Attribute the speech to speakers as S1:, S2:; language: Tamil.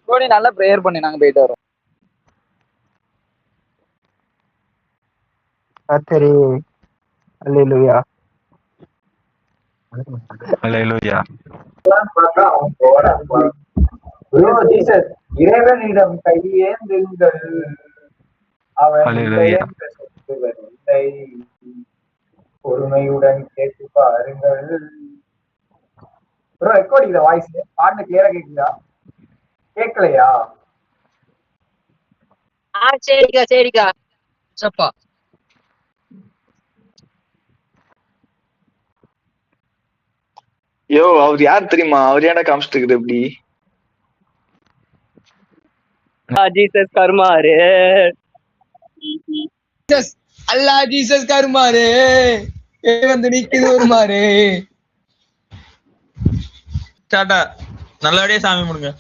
S1: நீ நல்லா ப்ரேயர் பண்ணி நாங்க போயிட்டு வரோம்.
S2: சரி, அல்லேலூயா.
S3: அல்லேலூயா.
S2: இறைவனிடம் கையேந்துங்கள், அவன்
S3: அல்லேலூயா.
S2: பொறுமையுடன் கேட்டு பாருங்கள். ப்ரோ ரெக்கார்டிங் வாய்ஸ் பாட்டு கிளியரா கேக்குதா? கேட்கலையா?
S4: சரிக்கா சரிக்கா. சப்பா
S5: யோ அவர் யார் தெரியுமா? அவர் ஏன்டா காமிச்சிட்டு இருக்குது எப்படி?
S4: ஜீசஸ் கர்மாரு.
S6: அல்லா ஜீசஸ் கருமாரு வந்து நிக்குது ஒரு மாரு. டாடா, நல்லபடியா சாமி முடிங்க.